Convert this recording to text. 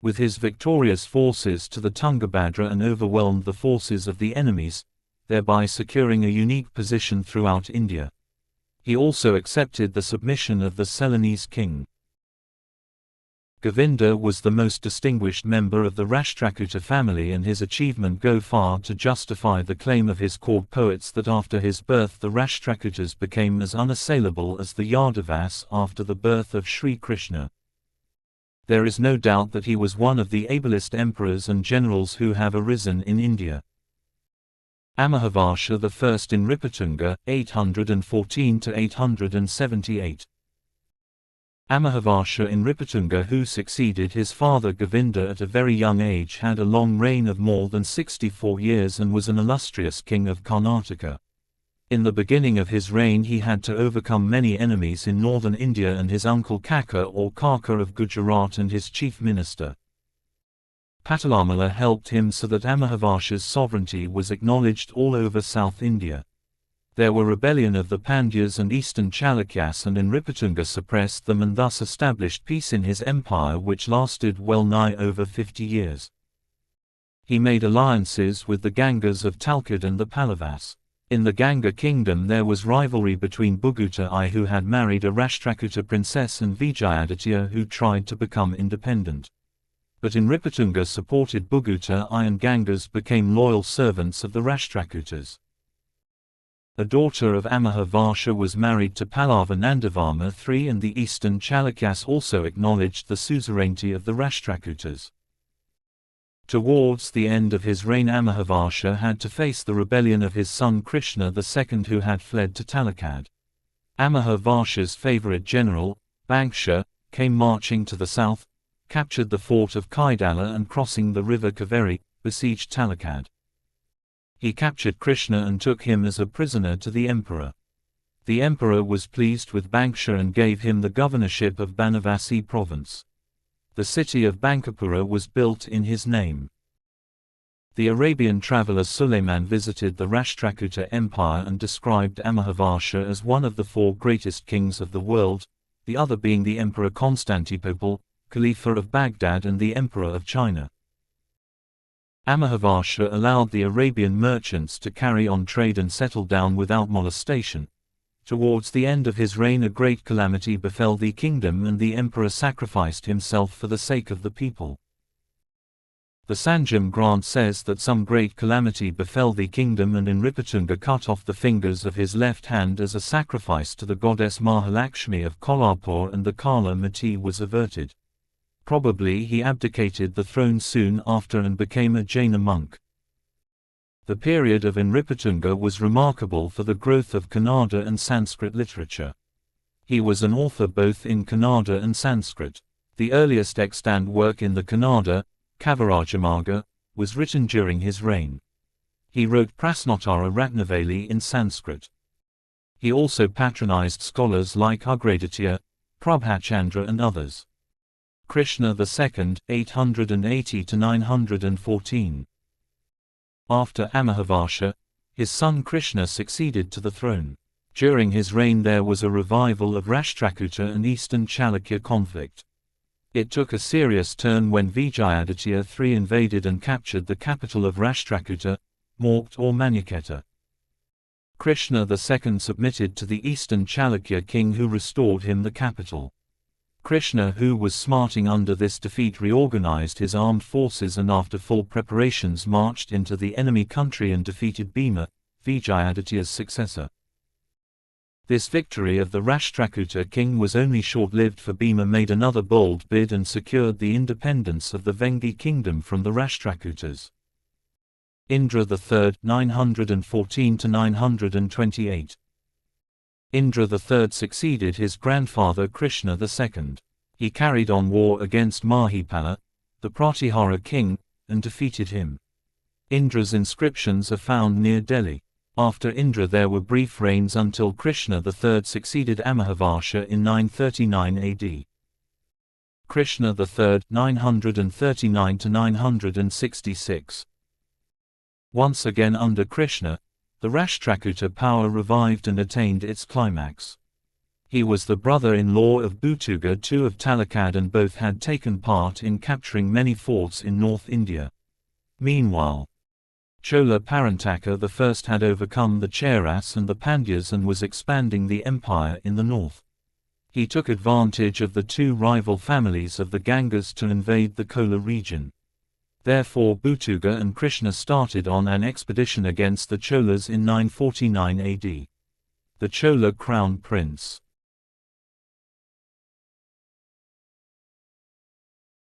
with his victorious forces to the Tungabhadra and overwhelmed the forces of the enemies, thereby securing a unique position throughout India. He also accepted the submission of the Ceylonese king. Govinda was the most distinguished member of the Rashtrakuta family, and his achievement go far to justify the claim of his court poets that after his birth the Rashtrakutas became as unassailable as the Yadavas after the birth of Sri Krishna. There is no doubt that he was one of the ablest emperors and generals who have arisen in India. Amahavasha I in Ripatunga, 814 to 878. Amahavasha in Ripatunga, who succeeded his father Govinda at a very young age, had a long reign of more than 64 years and was an illustrious king of Karnataka. In the beginning of his reign he had to overcome many enemies in northern India, and his uncle Kaka or Kaka of Gujarat and his chief minister Patalamala helped him, so that Amahavasha's sovereignty was acknowledged all over South India. There were rebellion of the Pandyas and eastern Chalukyas, and in Ripatunga suppressed them and thus established peace in his empire, which lasted well nigh over 50 years. He made alliances with the Gangas of Talcad and the Pallavas. In the Ganga kingdom there was rivalry between Bhuguta I, who had married a Rashtrakuta princess, and Vijayaditya, who tried to become independent. But in Ripatunga supported Bhuguta I, and Gangas became loyal servants of the Rashtrakutas. A daughter of Amahavasha was married to Pallava Nandavarma III, and the eastern Chalukyas also acknowledged the suzerainty of the Rashtrakutas. Towards the end of his reign Amahavasha had to face the rebellion of his son Krishna II, who had fled to Talakad. Amahavasha's favorite general, Banksha, came marching to the south, captured the fort of Kaidala, and crossing the river Kaveri, besieged Talakad. He captured Krishna and took him as a prisoner to the emperor. The emperor was pleased with Banksha and gave him the governorship of Banavasi province. The city of Bankapura was built in his name. The Arabian traveller Sulayman visited the Rashtrakuta Empire and described Amahavasha as one of the four greatest kings of the world, the other being the Emperor Constantinople, Khalifa of Baghdad, and the Emperor of China. Amahavasha allowed the Arabian merchants to carry on trade and settle down without molestation. Towards the end of his reign a great calamity befell the kingdom, and the emperor sacrificed himself for the sake of the people. The Sanjam Grant says that some great calamity befell the kingdom, and in Ripatunga cut off the fingers of his left hand as a sacrifice to the goddess Mahalakshmi of Kolhapur, and the Kala Mati was averted. Probably he abdicated the throne soon after and became a Jaina monk. The period of Ripatunga was remarkable for the growth of Kannada and Sanskrit literature. He was an author both in Kannada and Sanskrit. The earliest extant work in the Kannada, Kavirajamaga, was written during his reign. He wrote Prasnottara Ratnavali in Sanskrit. He also patronized scholars like Ugraditya, Prabhachandra and others. Krishna II, 880 to 914. After Amahavasha, his son Krishna succeeded to the throne. During his reign there was a revival of Rashtrakuta and Eastern Chalukya conflict. It took a serious turn when Vijayaditya III invaded and captured the capital of Rashtrakuta, Maukt or Manyaketa. Krishna II submitted to the Eastern Chalukya king, who restored him the capital. Krishna, who was smarting under this defeat, reorganized his armed forces and after full preparations marched into the enemy country and defeated Bhima, Vijayaditya's successor. This victory of the Rashtrakuta king was only short-lived, for Bhima made another bold bid and secured the independence of the Vengi kingdom from the Rashtrakutas. Indra III, 914 to 928. Indra III succeeded his grandfather Krishna II. He carried on war against Mahipala, the Pratihara king, and defeated him. Indra's inscriptions are found near Delhi. After Indra there were brief reigns until Krishna III succeeded Amahavasha in 939 AD. Krishna III, 939 to 966. Once again under Krishna, the Rashtrakuta power revived and attained its climax. He was the brother-in-law of Bhutuga II of Talakad, and both had taken part in capturing many forts in North India. Meanwhile, Chola Parantaka I had overcome the Cheras and the Pandyas and was expanding the empire in the north. He took advantage of the two rival families of the Gangas to invade the Kola region. Therefore Bhutuga and Krishna started on an expedition against the Cholas in 949 AD. The Chola crown prince